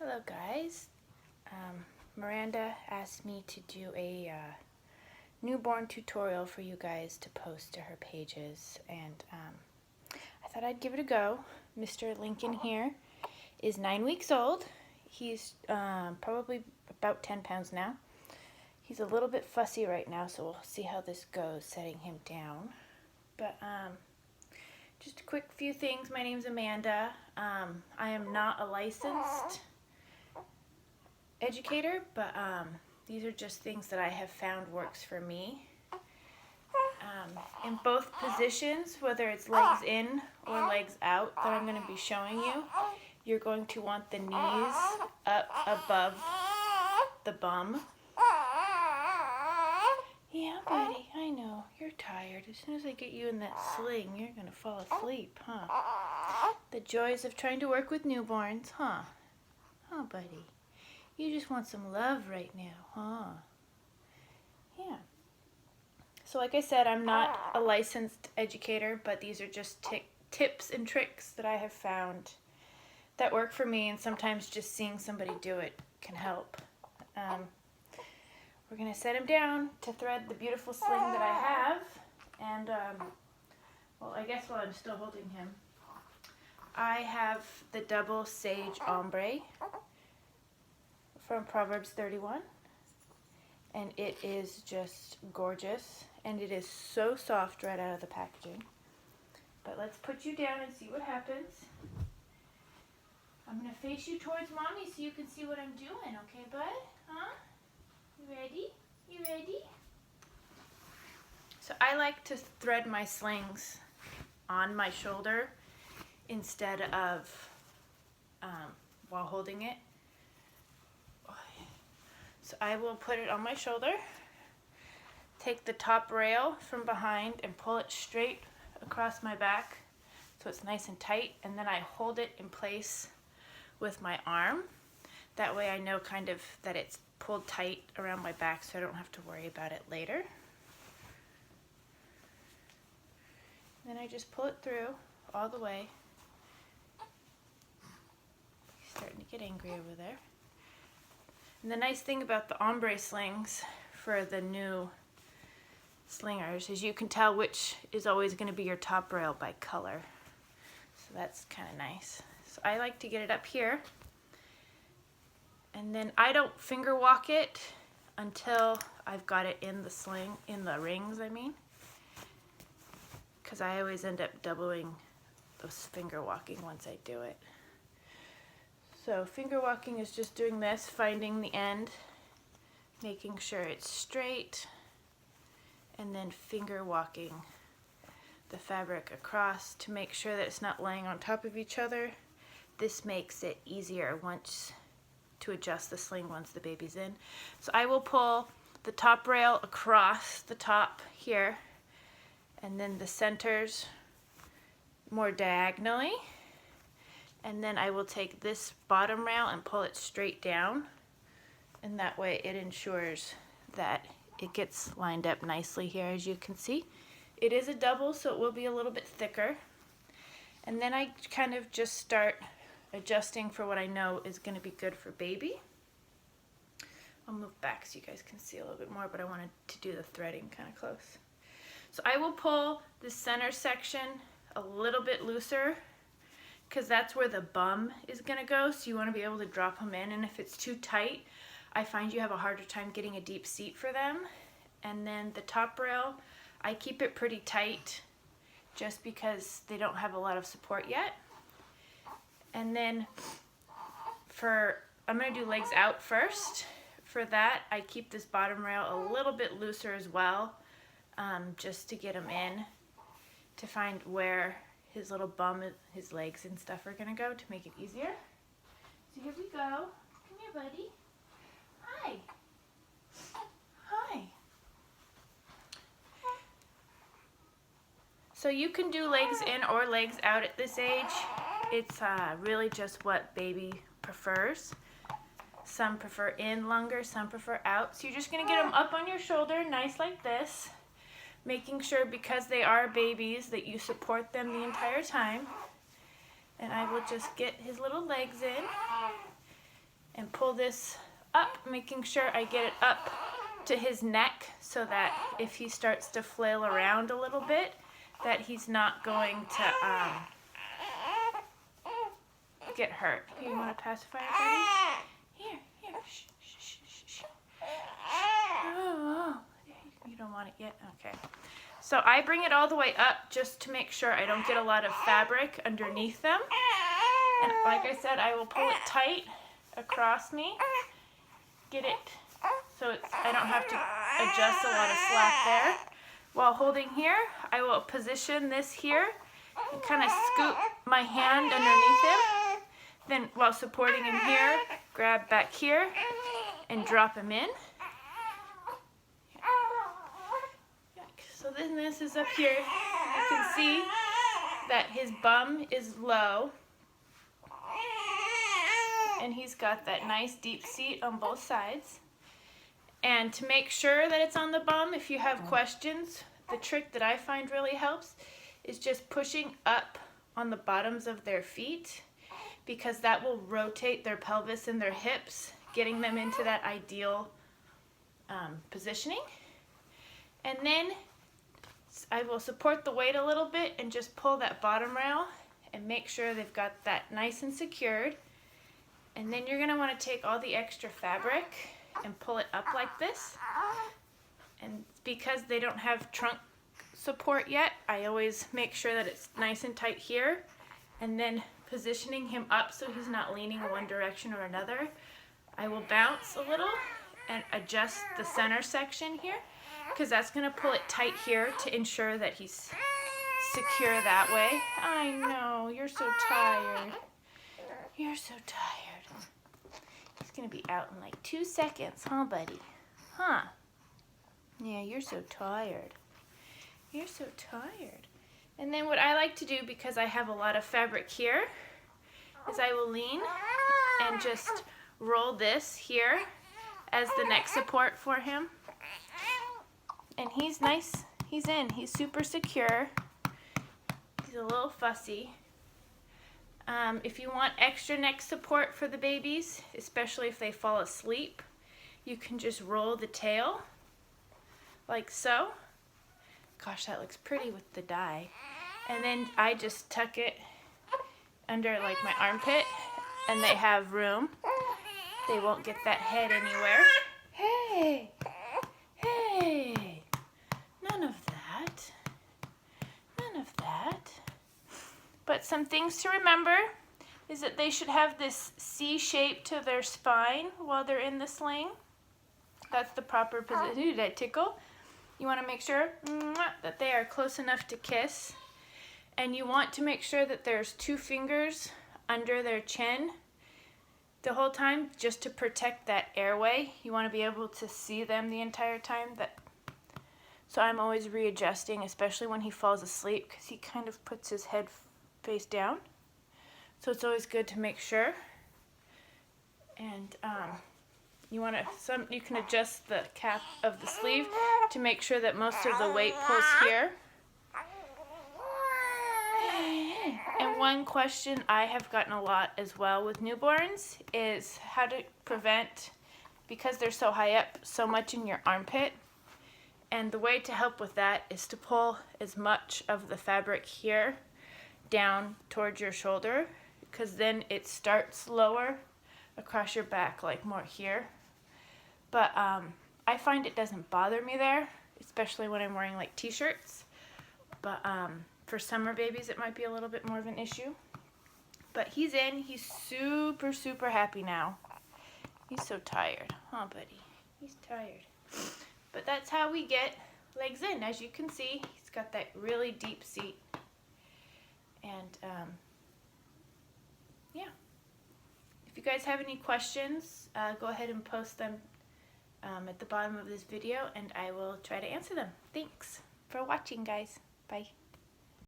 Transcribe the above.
Hello guys. Miranda asked me to do a newborn tutorial for you guys to post to her pages, and I thought I'd give it a go. Mr. Lincoln here is 9 weeks old. He's probably about 10 pounds now. He's a little bit fussy right now, so we'll see how this goes, setting him down. But just a quick few things. My name's Amanda. I am not a licensed educator, but these are just things that I have found works for me. In both positions, whether it's legs in or legs out that I'm going to be showing you, you're going to want the knees up above the bum. Yeah, buddy, I know. You're tired. As soon as I get you in that sling, you're going to fall asleep, huh? The joys of trying to work with newborns, huh? Huh, buddy? You just want some love right now, huh? Yeah. So like I said, I'm not a licensed educator, but these are just tips and tricks that I have found that work for me, and sometimes just seeing somebody do it can help. We're going to set him down to thread the beautiful sling that I have, and well, I guess while I'm still holding him, I have the double sage ombre from Proverbs 31, and it is just gorgeous, and it is so soft right out of the packaging. But let's put you down and see what happens. I'm going to face you towards mommy so you can see what I'm doing, okay, bud? Huh? You ready? You ready? So I like to thread my slings on my shoulder instead of while holding it. So I will put it on my shoulder, take the top rail from behind and pull it straight across my back so it's nice and tight, and then I hold it in place with my arm. That way I know kind of that it's pulled tight around my back so I don't have to worry about it later. Then I just pull it through all the way. He's starting to get angry over there. And the nice thing about the ombre slings for the new slingers is you can tell which is always going to be your top rail by color. So that's kind of nice. So I like to get it up here. And then I don't finger walk it until I've got it in the sling, in the rings I mean. Because I always end up doubling those finger walking once I do it. So finger walking is just doing this, finding the end, making sure it's straight, and then finger walking the fabric across to make sure that it's not laying on top of each other. This makes it easier to adjust the sling once the baby's in. So I will pull the top rail across the top here, and then the centers more diagonally. And then I will take this bottom rail and pull it straight down, and that way it ensures that it gets lined up nicely here. As you can see, it is a double, so it will be a little bit thicker. And then I kind of just start adjusting for what I know is going to be good for baby. I'll move back so you guys can see a little bit more, but I wanted to do the threading kind of close. So I will pull the center section a little bit looser because that's where the bum is going to go, so you want to be able to drop them in, and if it's too tight, I find you have a harder time getting a deep seat for them. And then the top rail, I keep it pretty tight just because they don't have a lot of support yet. And then I'm going to do legs out first. For that, I keep this bottom rail a little bit looser as well, just to get him in, to find where his little bum, his legs and stuff are going to go to make it easier. So here we go. Come here, buddy. Hi. Hi. So you can do legs in or legs out at this age. It's really just what baby prefers. Some prefer in longer, some prefer out. So you're just going to get them up on your shoulder, nice like this. Making sure, because they are babies, that you support them the entire time. And I will just get his little legs in and pull this up, making sure I get it up to his neck so that if he starts to flail around a little bit, that he's not going to get hurt. Here, you want a pacifier, buddy? Here. Shh, shh, shh, shh, shh. Oh, you don't want it yet? Okay. So I bring it all the way up just to make sure I don't get a lot of fabric underneath them. And like I said, I will pull it tight across me. Get it so I don't have to adjust a lot of slack there. While holding here, I will position this here and kind of scoop my hand underneath him. Then while supporting him here, grab back here and drop him in. So then this is up here. You can see that his bum is low. And he's got that nice deep seat on both sides. And to make sure that it's on the bum, if you have questions, the trick that I find really helps is just pushing up on the bottoms of their feet, because that will rotate their pelvis and their hips, getting them into that ideal positioning. And then I will support the weight a little bit and just pull that bottom rail and make sure they've got that nice and secured. And then you're going to want to take all the extra fabric and pull it up like this. And because they don't have trunk support yet, I always make sure that it's nice and tight here. And then positioning him up so he's not leaning in one direction or another, I will bounce a little and adjust the center section here, because that's going to pull it tight here to ensure that he's secure that way. I know, you're so tired. You're so tired. He's going to be out in like 2 seconds, huh, buddy? Huh? Yeah, you're so tired. You're so tired. And then what I like to do, because I have a lot of fabric here, is I will lean and just roll this here as the neck support for him. And he's nice. He's in. He's super secure. He's a little fussy. If you want extra neck support for the babies, especially if they fall asleep, you can just roll the tail like so. Gosh, that looks pretty with the dye. And then I just tuck it under like my armpit, and they have room. They won't get that head anywhere. Hey, hey, none of that, none of that. But some things to remember is that they should have this C shape to their spine while they're in the sling. That's the proper position. Did I tickle? You want to make sure that they are close enough to kiss. And you want to make sure that there's 2 fingers under their chin the whole time, just to protect that airway. You want to be able to see them the entire time. So I'm always readjusting, especially when he falls asleep, because he kind of puts his head face down. So it's always good to make sure. And you can adjust the cap of the sleeve to make sure that most of the weight pulls here. And one question I have gotten a lot as well with newborns is how to prevent, because they're so high up, so much in your armpit. And the way to help with that is to pull as much of the fabric here down towards your shoulder, because then it starts lower across your back, like more here. But I find it doesn't bother me there, especially when I'm wearing like t-shirts. But for summer babies, it might be a little bit more of an issue. But he's in. He's super, super happy now. He's so tired. Huh, buddy? He's tired. But that's how we get legs in. As you can see, he's got that really deep seat. And, yeah. If you guys have any questions, go ahead and post them at the bottom of this video, and I will try to answer them. Thanks for watching, guys. Bye.